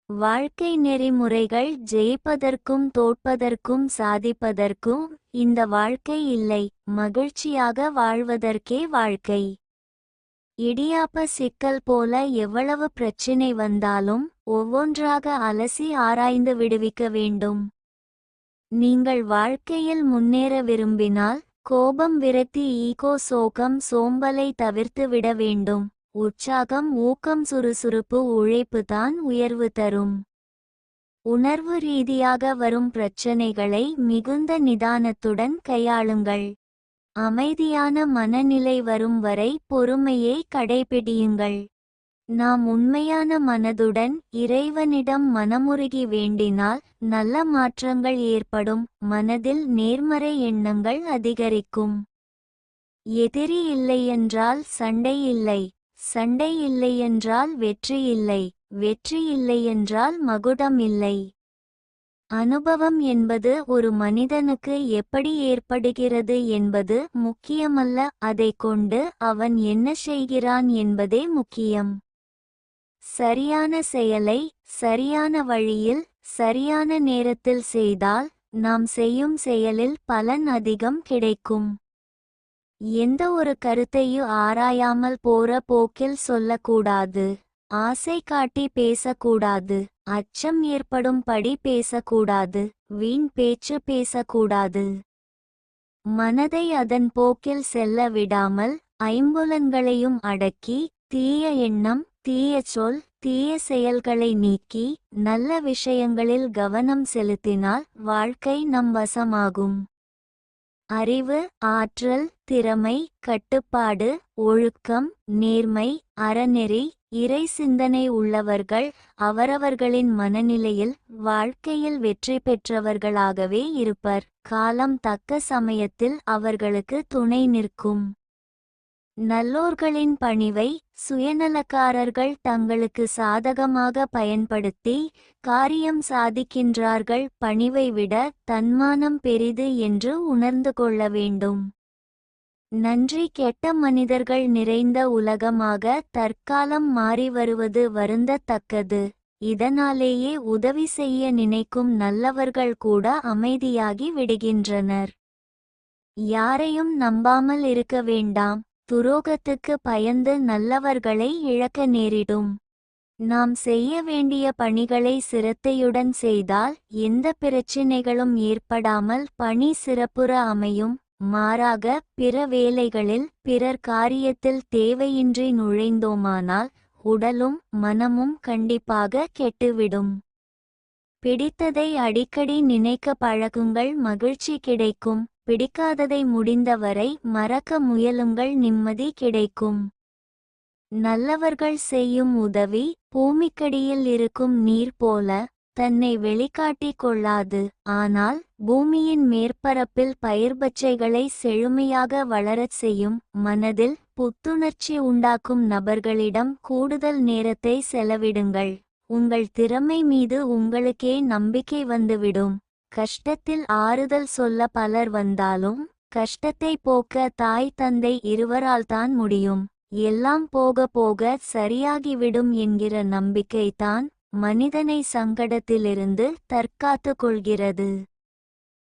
வாழ்க்கை நெறிமுறைகள் ஜெயிப்பதற்கும் தோற்பதற்கும் சாதிப்பதற்கும் இந்த வாழ்க்கை இல்லை, மகிழ்ச்சியாக வாழ்வதற்கே வாழ்க்கை. இடியாப்ப சிக்கல் போல எவ்வளவு பிரச்சினை வந்தாலும் ஒவ்வொன்றாக அலசி ஆராய்ந்து விடுவிக்க வேண்டும். நீங்கள் வாழ்க்கையில் முன்னேற விரும்பினால் கோபம், விரக்தி, ஈகோ, சோகம், சோம்பலை தவிர்த்து விட வேண்டும். உற்சாகம், ஊக்கம், சுறுசுறுப்பு, உழைப்புதான் உயர்வு தரும். உணர்வு ரீதியாக வரும் பிரச்சனைகளை மிகுந்த நிதானத்துடன் கையாளுங்கள். அமைதியான மனநிலை வரும் வரை பொறுமையை கடைபிடியுங்கள். நாம் உண்மையான மனதுடன் இறைவனிடம் மனமுருகி வேண்டினால் நல்ல மாற்றங்கள் ஏற்படும். மனதில் நேர்மறை எண்ணங்கள் அதிகரிக்கும். எதிரி இல்லையென்றால் சண்டை இல்லை, சண்டை இல்லையென்றால் வெற்றி இல்லை, வெற்றி இல்லையென்றால் மகுடம் இல்லை. அனுபவம் என்பது ஒரு மனிதனுக்கு எப்படி ஏற்படுகிறது என்பது முக்கியமல்ல, அதைக் கொண்டு அவன் என்ன செய்கிறான் என்பதே முக்கியம். சரியான செயலை சரியான வழியில் சரியான நேரத்தில் செய்தால் நாம் செய்யும் செயலில் பலன் அதிகம் கிடைக்கும். எந்த ஒரு கருத்தையும் ஆராயாமல் போற போக்கில் சொல்லக்கூடாது. ஆசை காட்டி பேசக்கூடாது. அச்சம் ஏற்படும்படி பேசக்கூடாது. வீண் பேச்சு பேசக்கூடாது. மனதை அதன் போக்கில் செல்ல விடாமல் ஐம்புலன்களையும் அடக்கி தீய எண்ணம், தீய சொல், தீய செயல்களை நீக்கி நல்ல விஷயங்களில் கவனம் செலுத்தினால் வாழ்க்கை நம் வசமாகும். அறிவு, ஆற்றல், திறமை, கட்டுப்பாடு, ஒழுக்கம், நேர்மை, அறநெறி, இறை சிந்தனை உள்ளவர்கள் அவரவர்களின் மனநிலையில் வாழ்க்கையில் வெற்றி பெற்றவர்களாகவே இருப்பர். காலம் தக்க சமயத்தில் அவர்களுக்கு துணை நிற்கும். நல்லோர்களின் பணிவை சுயநலக்காரர்கள் தங்களுக்கு சாதகமாக பயன்படுத்தி காரியம் சாதிக்கின்றார்கள். பணிவை விட தன்மானம் பெரிது என்று உணர்ந்து கொள்ள வேண்டும். நன்றி கெட்ட மனிதர்கள் நிறைந்த உலகமாக தற்காலம் மாறி வருவது வருந்தத்தக்கது. இதனாலேயே உதவி செய்ய நினைக்கும் நல்லவர்கள் கூட அமைதியாகி விடுகின்றனர். யாரையும் நம்பாமல் இருக்க வேண்டாம். துரோகத்துக்கு பயந்து நல்லவர்களை இழக்க நேரிடும். நாம் செய்ய வேண்டிய பணிகளை சிரத்தையுடன் செய்தால் எந்த பிரச்சினைகளும் ஏற்படாமல் பணி சிறப்புற அமையும். மாறாக பிற வேலைகளில் பிறர் காரியத்தில் தேவையின்றி நுழைந்தோமானால் உடலும் மனமும் கண்டிப்பாக கெட்டுவிடும். பிடித்ததை அடிக்கடி நினைக்க பழகுங்கள், மகிழ்ச்சி கிடைக்கும். பிடிக்காததை முடிந்தவரை மறக்க முயலுங்கள், நிம்மதி கிடைக்கும். நல்லவர்கள் செய்யும் உதவி பூமிக்கடியில் இருக்கும் நீர் போல தன்னை வெளிக்காட்டிக் கொள்ளாது. ஆனால் பூமியின் மேற்பரப்பில் பயிர்பச்சைகளை செழுமையாக வளரச் செய்யும். மனதில் புத்துணர்ச்சி உண்டாக்கும் நபர்களிடம் கூடுதல் நேரத்தை செலவிடுங்கள். உங்கள் திறமை மீது உங்களுக்கே நம்பிக்கை வந்துவிடும். கஷ்டத்தில் ஆறுதல் சொல்ல பலர் வந்தாலும் கஷ்டத்தை போக்க தாய் தந்தை இருவரால்தான் முடியும். எல்லாம் போக போக சரியாகிவிடும் என்கிற நம்பிக்கைதான் மனிதனை சங்கடத்திலிருந்து தற்காத்துக் கொள்கிறது.